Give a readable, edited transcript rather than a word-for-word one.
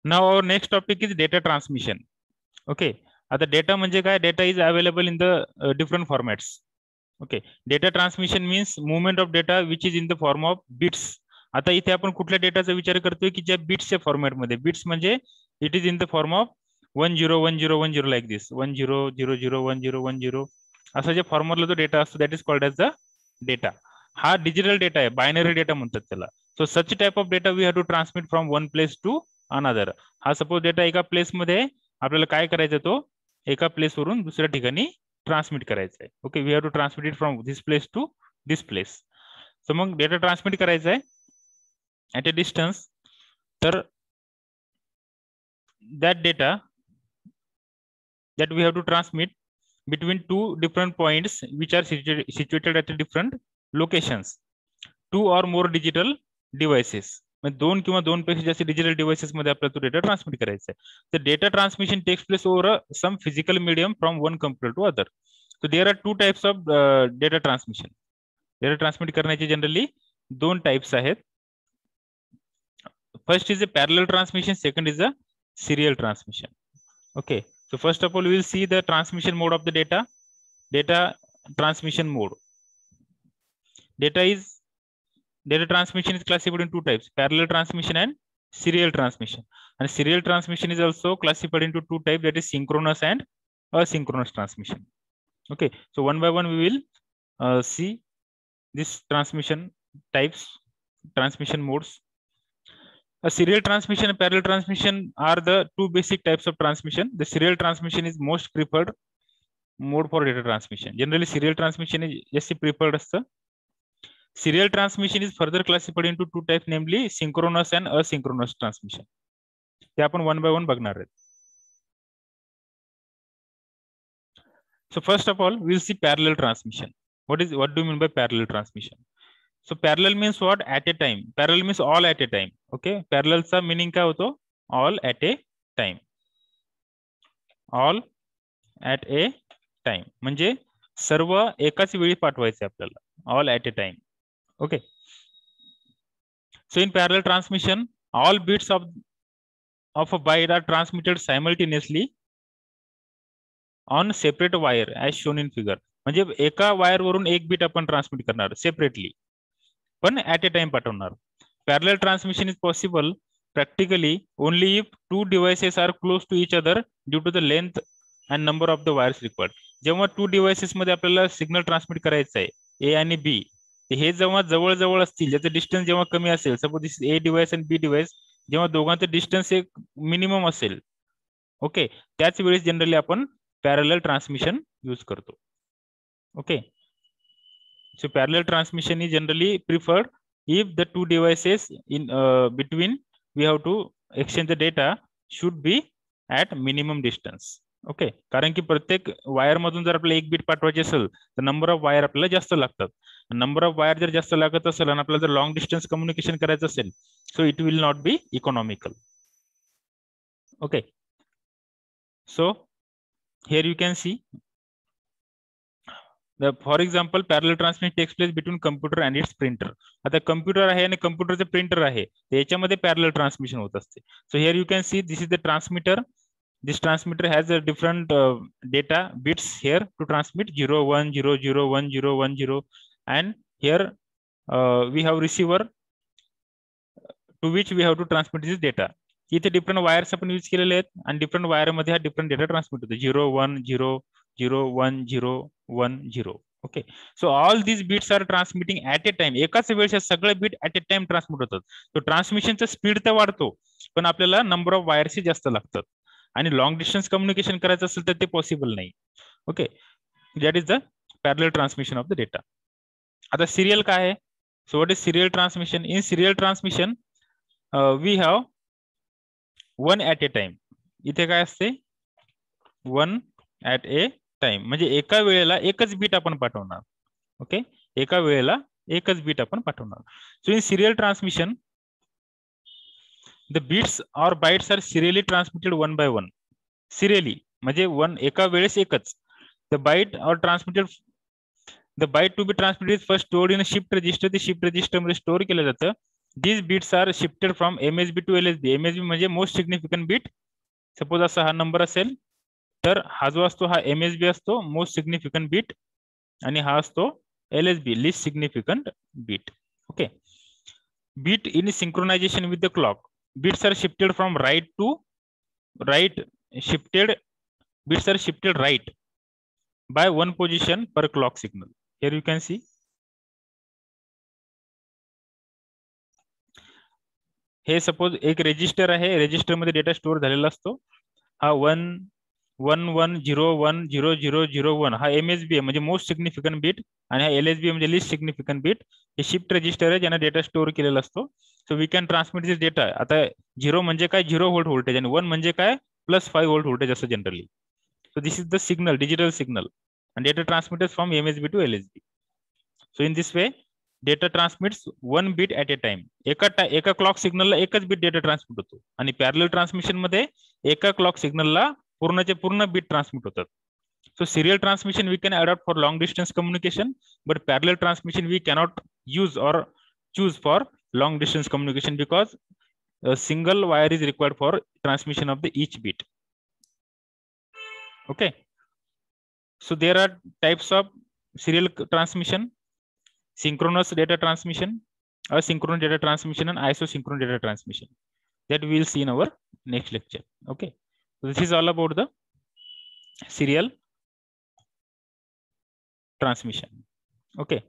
Now our next topic is data transmission. Okay, आता data म्हणजे काय? Data is available in the different formats. Okay, data transmission means movement of data which is in the form of bits. आता इथे आपण कुठल्या डेटाचा विचार करतोय की ज्या बिट्सच्या फॉर्मॅटमध्ये. बिट्स म्हणजे it is in the form of 101010 like this, 10001010 असा जे फॉर्मॅटला जो डेटा असतो that is called as the data. हा डिजिटल डेटा आहे, बायनरी डेटा म्हणतात त्याला. So such type of data we have to transmit from one place to another. हा सपोज डेटा एका प्लेसमध्ये आपल्याला काय करायचा, तो एका प्लेस वरून दुसऱ्या ठिकाणी ट्रान्समिट करायचा आहे. Okay, we have to transmit it from this place to this place. So मग डेटा ट्रान्समिट करायचा आहे ॲट अ डिस्टन्स. तर that data that we have to transmit between two different points which are situated at different locations, two or more digital devices. म्हणजे दोन किंवा दोन पेक्षा जास्त डिजिटल डिव्हाइसेस मध्ये आपल्याला तो डेटा ट्रान्समिट करायचा आहे. तर data transmission takes place over some physical medium from one computer to other. So there are two types of data transmission. Data transmit करण्याचे जनरली दोन टाइप्स आहेत. First is a parallel transmission, second is a serial transmission. Okay, so first of all we will see the transmission mode of the data. Data transmission mode. Data transmission is classified in two types, parallel transmission and serial transmission. And serial transmission is also classified into two types, that is synchronous and asynchronous transmission. Okay, so one by one we will see this transmission types, transmission modes. A serial transmission and parallel transmission are the two basic types of transmission. The serial transmission is most preferred mode for data transmission. Generally, serial transmission is just preferred as the. Serial transmission is further classified into two types, namely synchronous and asynchronous transmission. ते आपण one by one बघणार आहेत. So first of all, we will see parallel transmission. What do you mean by parallel transmission? So parallel means what? At a time. Parallel means all at a time. Okay, parallel चा meaning काय होतो? All at a time. All at a time म्हणजे सर्व एकाच वेळी पाठवायचे आपल्याला. All at a time. Okay. So in parallel transmission, all bits of a byte are transmitted simultaneously on separate wire as shown in figure. म्हणजे एका wire वरून एक beat आपण ट्रान्समिट करणार सेपरेटली, पण ऍट अ टाइम पाठवणार. Parallel transmission is possible practically only if two devices are close to each other due to the length and number of the wires required. जेव्हा two devices मध्ये आपल्याला signal transmit करायचं आहे, ए आणि B, हे जेव्हा जवळ जवळ असतील, ज्याचं डिस्टन्स जेव्हा कमी असेल, सपोज दिस ए डिव्हाइस आणि बी डिव्हाइस, जेव्हा दोघांचं डिस्टन्स एक मिनिमम असेल, ओके, त्याच वेळेस जनरली आपण पॅरलल ट्रान्समिशन यूज करतो. Okay, so parallel transmission is generally preferred if the two devices in between we have to exchange the data should be at minimum distance. Okay, कारण की प्रत्येक wire मधून जर आपल्याला एक बीट पाठवायचे असेल तर नंबर ऑफ वायर आपल्याला जास्त लागतात. नंबर ऑफ वायर जर जास्त लागत असेल आणि आपल्याला जर लॉंग डिस्टन्स कम्युनिकेशन करायचं असेल, so it will not be economical. Okay, so here you can see for example parallel transmission takes place between computer and its printer. आता कम्प्युटर आहे आणि कम्प्युटरचे प्रिंटर आहे, याच्यामध्ये पॅरलल ट्रान्समिशन होत असते. सो here you can see this is the transmitter. This transmitter has a different data bits here to transmit 01001010, and here we have receiver to which we have to transmit this data. इथे different wires आपण use केलेले आहेत आणि different wire मध्ये हा different data transmit होतो, 01001010. Okay, so all these bits are transmitting at a time. एकाच वेळेस सगळे bit at a time transmit होतात. तो ट्रान्समिशनचा स्पीड तर वाढतो, पण आपल्याला नंबर ऑफ वायर्स जास्त लागतात आणि लॉंग डिस्टन्स कम्युनिकेशन करायचं असेल तर ते पॉसिबल नाही. Okay, that is the parallel transmission of the data. आता सिरियल काय आहे? So what is serial transmission? In serial transmission we have one at a time. इथे काय असते? वन ऍट ए टाइम म्हणजे एका वेळेला एकच बीट आपण पाठवणार. ओके, एका वेळेला एकच बीट आपण पाठवणार. So in serial transmission the bits or bytes are serially transmitted one by one. Serially म्हणजे वन, एका वेळेस एकच. The byte or transmitted, the byte to be transmitted first stored in shift register. ते shift register मध्ये store केलं जातं these bits are shifted from MSB to LSB. MSB म्हणजे most significant beat. Suppose असा हा नंबर असेल तर हा जो असतो हा MSB असतो मोस्ट सिग्निफिकंट बीट आणि हा असतो LSB least significant bit. Okay. Bit in synchronisation with the clock. Bits are shifted from right to right. Bits are shifted right by 1 position per clock signal. Here you can see. हे suppose एक register आहे, register मध्ये data store झालेला असतो. हा 1-1-1-0-1-0-0-0-1 हा MSB आहे म्हणजे मोस्ट सिग्निफिकंट बीट आणि हा LSB म्हणजे लिस्ट सिग्निफिकंट बीट. हे शिफ्ट रजिस्टर आहे ज्याने डेटा स्टोअर केलेला असतो. So we can transmit this data. आता 0 म्हणजे काय 0 व्होल्ट व्होल्टेज आणि 1 म्हणजे काय +5 व्होल्ट व्होल्टेज असं generally. So this is the signal, digital signal, and data transmitted from MSB to LSB. So in this way, data transmits 1 bit at a time. एका clock सिग्नलला एकच बिट डेटा ट्रान्समिट होतो आणि parallel transmission मध्ये एका clock सिग्नलला पूर्णचे पूर्ण bit transmit होतात. So serial transmission we can adopt for long distance communication, but parallel transmission we cannot use or choose for long distance communication because a single wire is required for transmission of the each bit. Okay. So there are types of serial transmission: synchronous data transmission, asynchronous data transmission, and isosynchronous data transmission. That we will see in our next lecture. Okay. So this is all about the serial transmission. Okay.